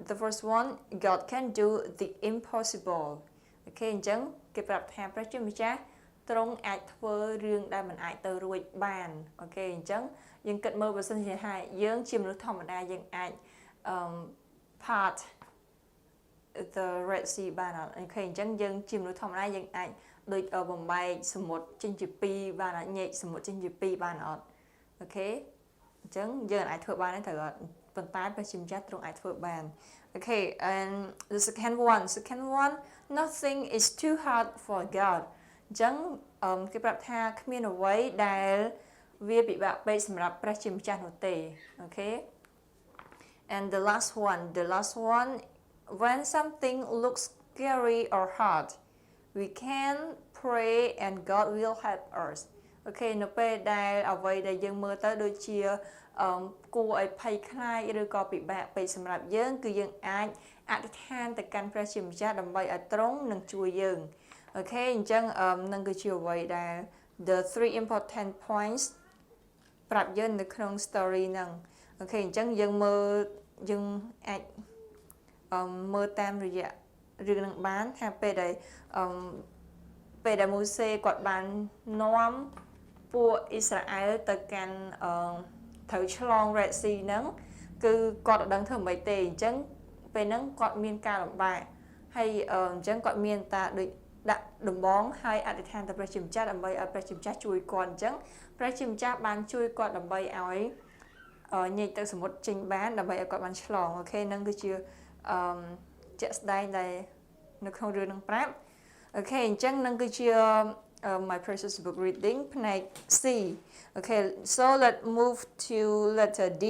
the first one God can do the impossible អូខេអញ្ចឹងគេប្រាប់ថាព្រះជាម្ចាស់ទ្រង់អាចធ្វើរឿងដែលមិនអាចទៅរួចបានអូខេអញ្ចឹងយើងគិតមើលបើសិនជាថាយើងជាមនុស្សធម្មតាយើងអាច part the Red Sea បានអូខេអញ្ចឹងយើងជាមនុស្សធម្មតាយើងអាច ដូចបំបែកសមុទ្រចេញជាពីរបានអត់ញែកសមុទ្រចេញជាពីរបានអត់អូខេអញ្ចឹងយើងអាចធ្វើបានទេត្រូវអត់ប៉ុន្តែព្រះជាម្ចាស់ទ្រង់អាចធ្វើបាន Okay and the second one nothing is too hard for God អញ្ចឹងគេប្រាប់ថាគ្មានអ្វីដែលវាពិបាកពេកសម្រាប់ព្រះជាម្ចាស់នោះទេអូខេ and the last one when something looks scary or hard we can pray and God will help us អូខេនៅពេលដែលអ្វីដែលយើងមើលទៅដូចជាគួរឲ្យភ័យខ្លាចឬក៏ពិបាកពេកសម្រាប់យើងគឺយើងអាចអធិដ្ឋានទៅកាន់ព្រះជាម្ចាស់ដើម្បីឲ្យទ្រង់នឹងជួយយើងអូខេអញ្ចឹងនឹងគឺជាអ្វីដែល the three important points ប្រាប់យើងនៅក្នុង story ហ្នឹងអូខេអញ្ចឹងយើងអាចមើលតាមរយៈរឿងនឹងបានថាពេលដែលម៉ូសេគាត់បាននាំពួកអ៊ីស្រាអែលទៅកាន់ត្រូវឆ្លង Red Sea ហ្នឹងគឺគាត់អត់ដឹងធ្វើម៉េចទេអញ្ចឹងពេលហ្នឹងគាត់មានការលំបាកហើយអញ្ចឹងគាត់មានតាដូចដាក់ដំបងហើយអធិដ្ឋានទៅព្រះជាម្ចាស់ដើម្បីឲ្យព្រះជាម្ចាស់ជួយគាត់អញ្ចឹងព្រះជាម្ចាស់បានជួយគាត់ដើម្បីឲ្យញែកទៅសមុទ្រចេញបានដើម្បីឲ្យគាត់បានឆ្លងអូខេហ្នឹងគឺជាជាក់ស្ដែងដែលនៅក្នុងរឿងនឹងប្រាប់អូខេអញ្ចឹងនឹងគឺជា my precious book reading ផ្នែក C okay so let's move to letter D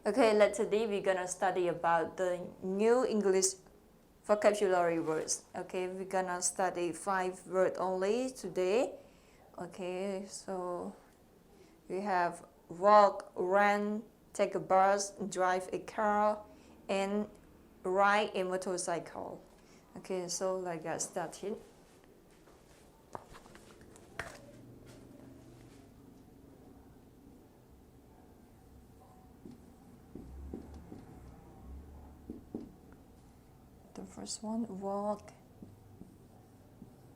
okay letter D we're gonna study about the new English vocabulary words okay we're gonna study 5 words only today okay so we have walk run take a bus drive a car and ride a motorcycle okay so let's get started the first one walk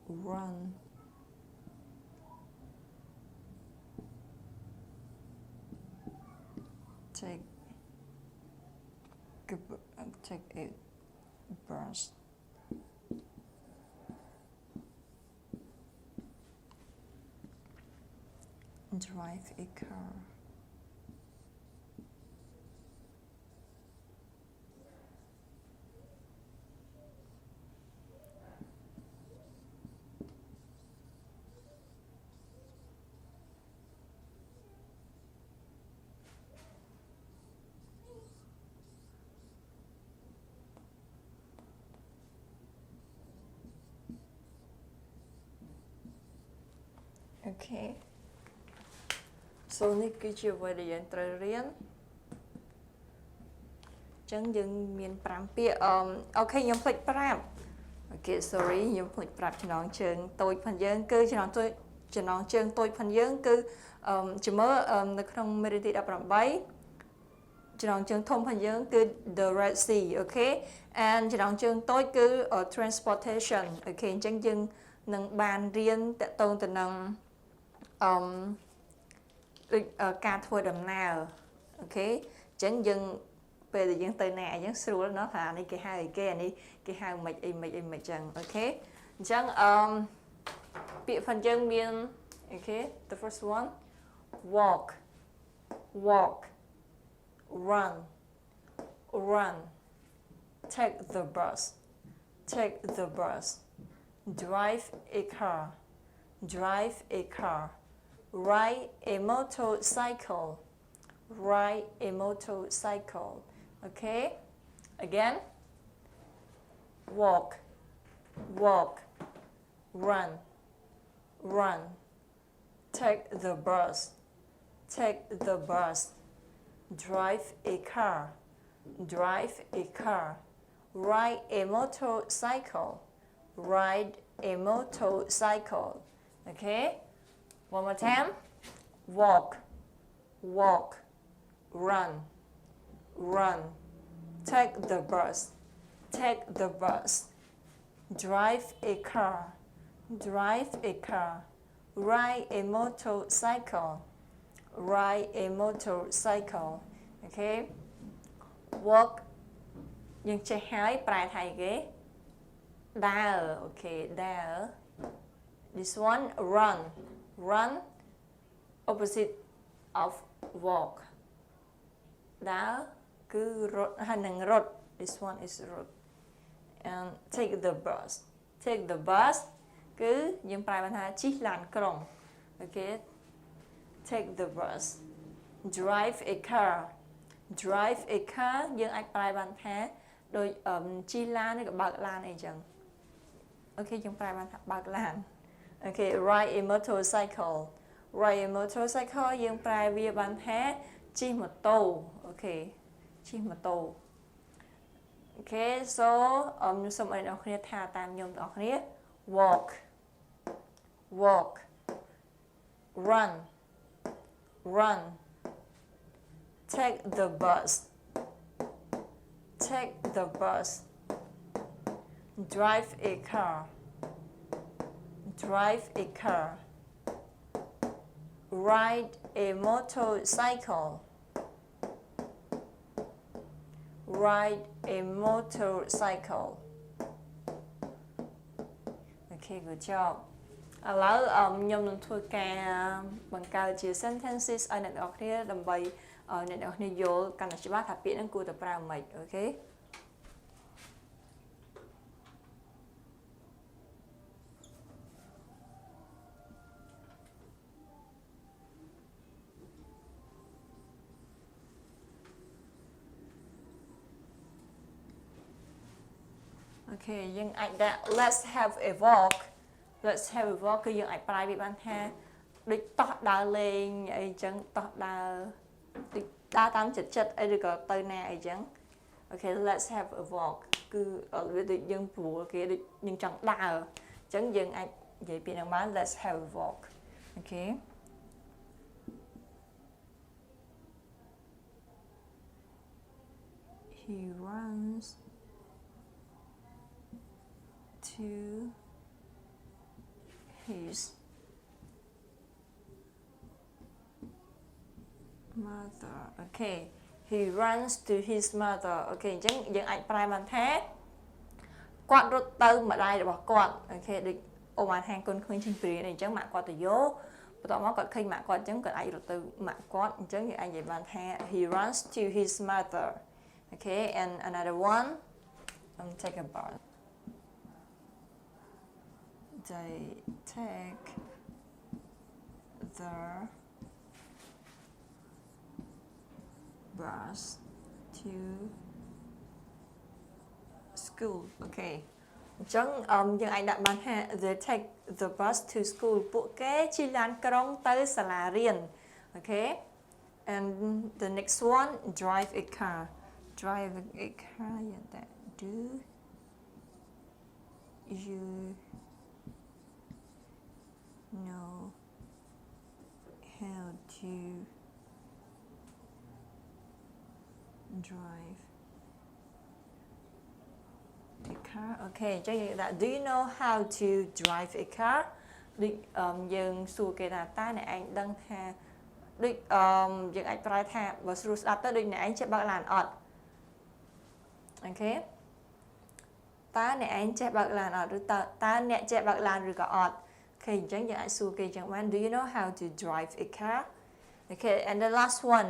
run take a bus drive a car okay so នេះគឺជាអ្វីដែលយើងត្រូវរៀនអញ្ចឹងយើងមាន5ពាក្យអូខេខ្ញុំភ្លេចប្រាប់អូខេ sorry ខ្ញុំភ្លេចប្រាប់ចំណងជើងតូចផងយើងគឺចំណងជើងតូចផងយើងគឺជាមើលនៅក្នុងមេរៀនទី18ចំណងជើងធំផងយើងគឺ the Red Sea អូខេ and ចំណងជើងតូចគឺ transportation អូខេអញ្ចឹងយើងនឹងបានរៀនតកតងទៅនឹងការធ្វើដំណើរអូខេអញ្ចឹងយើងពេលដែលយើងទៅណាអញ្ចឹងស្រួលเนาะថានេះគេហៅអីគេអានេះគេហៅមិនអីអញ្ចឹងអូខេអញ្ចឹងពាក្យផងយើងមានអូខេ the first one walk run take the bus drive a car ride a motorcycle okay again walk run take the bus drive a car ride a motorcycle okay one more time walk run take the bus drive a car ride a motorcycle okay walk យើងចេះហើយប្រែថៃគេដើរអូខេដើរ This one run. Run opposite of walk. ដើរគឺរត់ហើយនឹងរត់ This one is រត់ and take the bus. Take the bus គឺយើងប្រែបានថាជិះឡានក្រុង Okay. Take the bus. Drive a car. Drive a car យើងអាចប្រែបានថាដោយជិះឡានឬក៏បើកឡានអីចឹង Okay យើងប្រែបានថាបើកឡាន Okay. Ride a motorcycle. Ride a motorcycle យើងប្រែវាបានថាជិះម៉ូតូ Okay ជិះម៉ូតូ Okay so ខ្ញុំសូមឲ្យអ្នកនរគ្នាថាតាមខ្ញុំទាំងអស់គ្នា walk walk run run take the bus take the bus drive a car drive a car ride a motorcycle ride a motorcycle Okay good job ឥឡូវខ្ញុំនឹងធ្វើការបង្កើតជា sentences ឲ្យអ្នកនរគ្នាដើម្បីឲ្យអ្នកនរគ្នាយល់កាន់តែច្បាស់ថាពាក្យហ្នឹងគួរតែប្រើម៉េច Okay Okay យើងអាចដាក់ let's have a walk Let's have a walk គឺយើងអាចប្រែវាបានថាដូចតោះដើរលេងអីចឹងតោះដើរដូចដើរតាមចិត្តអីឬក៏ទៅណាអីចឹង Okay let's have a walk គឺវាដូចយើងព្រួលគេដូចយើងចង់ដើរអញ្ចឹងយើងអាចនិយាយពាក្យហ្នឹងបាន let's have a walk Okay He runs to his mother Okay he runs to his mother Okay អញ្ចឹងយើងអាចប្រែបានថាគាត់រត់ទៅម្ដាយរបស់គាត់ Okay ដូចអូបានហាងកូនក្មេងចេញព្រានអញ្ចឹងម៉ាក់គាត់ទៅយកបន្ទាប់មកគាត់ឃើញម៉ាក់គាត់អញ្ចឹងគាត់អាចរត់ទៅម៉ាក់គាត់អញ្ចឹងយើងអាចនិយាយបានថា he runs to his mother Okay and another one take a bath They take the bus to school. Okay. អញ្ចឹងយើងអាចដាក់បានថា they take the bus to school ពួកគេជិះឡានក្រុងទៅសាលារៀន Okay. And the next one drive a car. Drive a car yeah that do you know how to drive a car Okay ចឹងយើងដាក់ Do you know how to drive a car ដូចយើងសួរគេថាតើអ្នកឯងដឹងថាដូចយើងអាចប្រែថាបើស្រួលស្ដាប់ទៅដូចអ្នកឯងចេះបើកឡានអត់ Okay តើអ្នកឯងចេះបើកឡានអត់ឬតើអ្នកចេះបើកឡានឬក៏អត់Okay អញ្ចឹងយើងអាចសួរគេអញ្ចឹងបាន Do you know how to drive a car Okay and the last one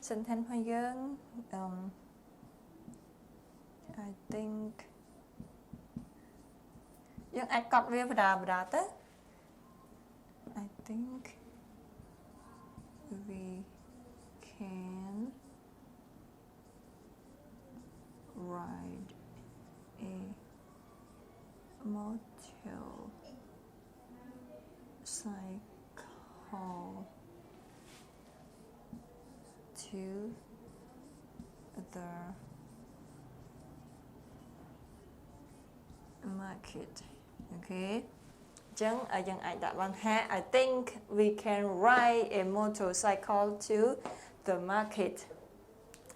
sentence របស់យើង I think យើងអាចកត់វាបដាទៅ I think we can ride a motorcycle to the market Okay អញ្ចឹងយើងអាចដាក់បានថា I think we can ride a motorcycle to the market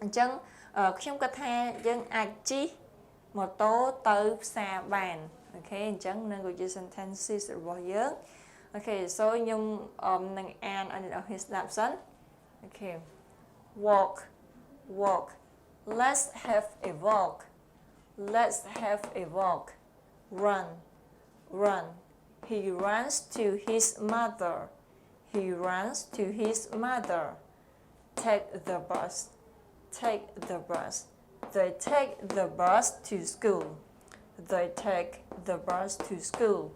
អញ្ចឹងខ្ញុំគិតថាយើងអាចជិះម៉ូតូទៅផ្សារបាន Okay អញ្ចឹងនឹងគឺជា sentences របស់យើង Okay so ខ្ញុំនឹងអានឲ្យអ្នកនរគ្នាស្ដាប់សិន Okay walk let's have a walk run He runs to his mother. He runs to his mother. Take the bus. Take the bus. They take the bus to school. They take the bus to school.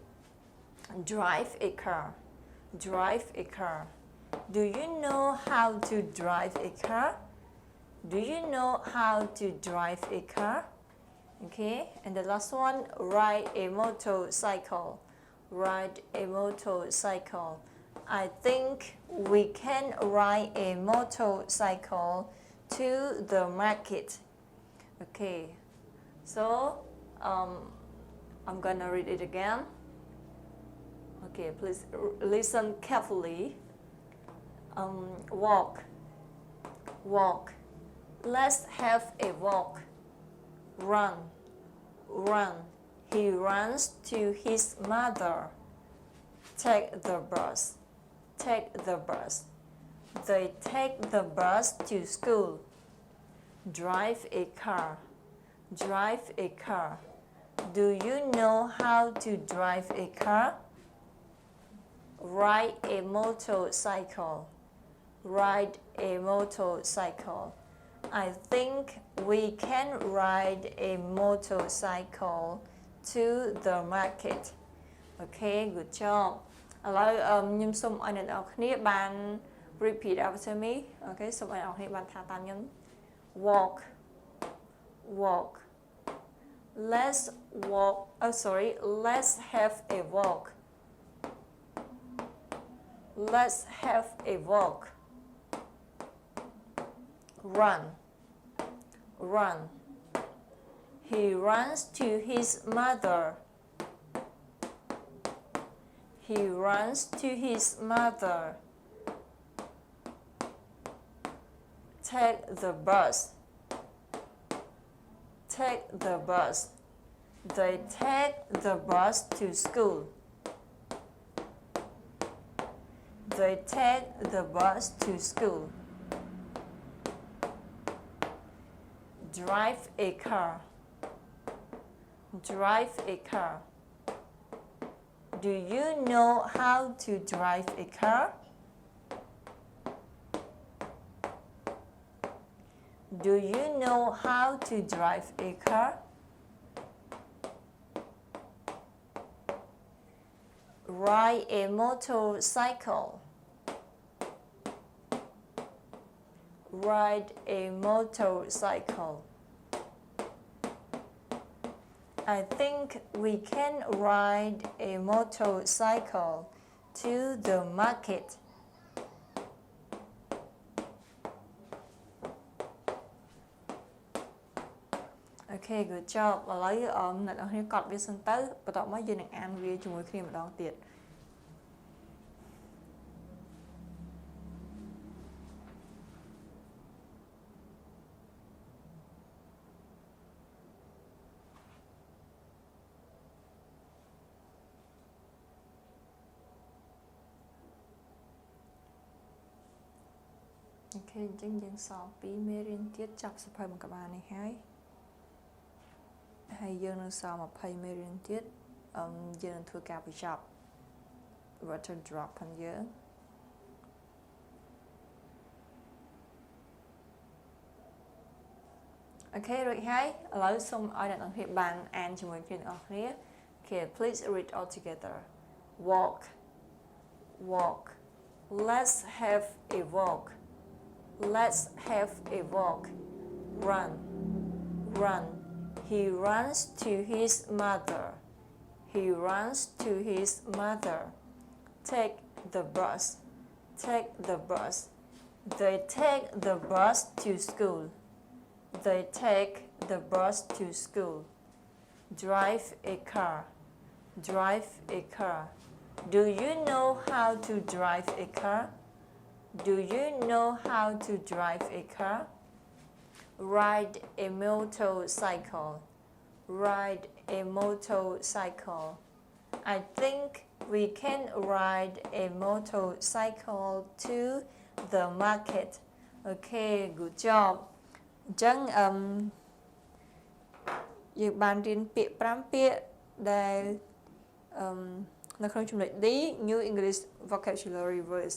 Drive a car. Drive a car. Do you know how to drive a car? Do you know how to drive a car? Okay, and the last one, ride a motorcycle. Ride a motorcycle. I think we can ride a motorcycle to the market. Okay, so I'm gonna read it again. Okay, please listen carefully. Walk. Walk. Let's have a walk. Run. Run. He runs to his mother. Take the bus. Take the bus. They take the bus to school. Drive a car. Drive a car. Do you know how to drive a car? Ride a motorcycle. Ride a motorcycle. I think we can ride a motorcycle to the market. Okay, good job. ឥឡូវខ្ញុំសូមឲ្យអ្នកនរគ្នាបាន repeat after me. Okay, សូមឲ្យអ្នកនរគ្នាបានថាតាមខ្ញុំ walk walk. Let's walk. Oh, sorry. Let's have a walk. Let's have a walk. Run. Run. He runs to his mother. He runs to his mother. Take the bus. Take the bus. They take the bus to school. They take the bus to school. Drive a car. Drive a car. Do you know how to drive a car? Do you know how to drive a car? Ride a motorcycle. Ride a motorcycle. I think we can ride a motorcycle to the market. Okay, good job. ឥឡូវអ្នកនរគ្នាកត់វាសិនទៅបន្ទាប់មកយើងនឹងអានវាជាមួយគ្នាម្ដងទៀត Okay, អញ្ចឹងយើងសល់2មេរៀនទៀតចាប់សភៅមួយកបាននេះហើយយើងនឹងសល់20មេរៀនទៀតយើងនឹងធ្វើការបញ្ចប់ water drop ផងយើង Okay រួចហើយឥឡូវសូមឲ្យអ្នកនរគ្នាបានអានជាមួយគ្នាទាំងអស់គ្នា Okay, please read all together. Walk. Walk. Let's have a walk. Let's have a walk. Run. Run. He runs to his mother. He runs to his mother. Take the bus. Take the bus. They take the bus to school. They take the bus to school. Drive a car. Drive a car. Do you know how to drive a car? Do you know how to drive a car? Ride a motorcycle. Ride a motorcycle. I think we can ride a motorcycle to the market. Okay, good job. អញ្ចឹងយើងបានរៀនពាក្យ5ពាក្យដែល នៅក្នុងចំណុច D New English Vocabulary Words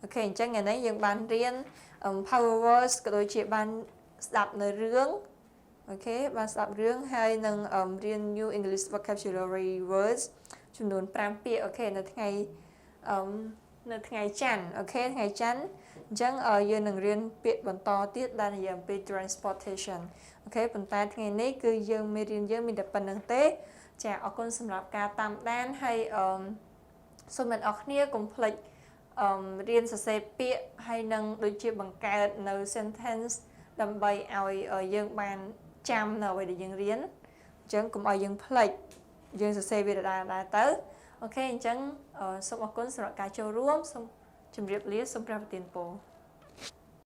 អូខេអញ្ចឹងថ្ងៃនេះយើងបានរៀន power words ក៏ដូចជាបានស្ដាប់នៅរឿងអូខេបានស្ដាប់រឿងហើយនឹងរៀន New English Vocabulary Words ចំនួន5ពាក្យអូខេនៅថ្ងៃច័ន្ទអូខេថ្ងៃច័ន្ទអញ្ចឹងយើងនឹងរៀនពាក្យបន្តទៀតដែលនិយាយអំពី transportation អូខេប៉ុន្តែថ្ងៃនេះគឺយើងមានតែប៉ុណ្្នឹងទេចាអរគុណសម្រាប់ការតាមដានហើយសូមអ្នកនរគ្នាកុំភ្លេចរៀនសរសេរពាក្យហើយនឹងដូចជាបង្កើតនៅ sentence ដើម្បីឲ្យយើងបានចាំនៅអ្វីដែលយើងរៀនអញ្ចឹងកុំឲ្យយើងភ្លេចយើងសរសេរវាដដែលទៅអូខេអញ្ចឹងសូមអរគុណសម្រាប់ការចូលរួមសូមជម្រាបលាសូមព្រះប្រទានពរ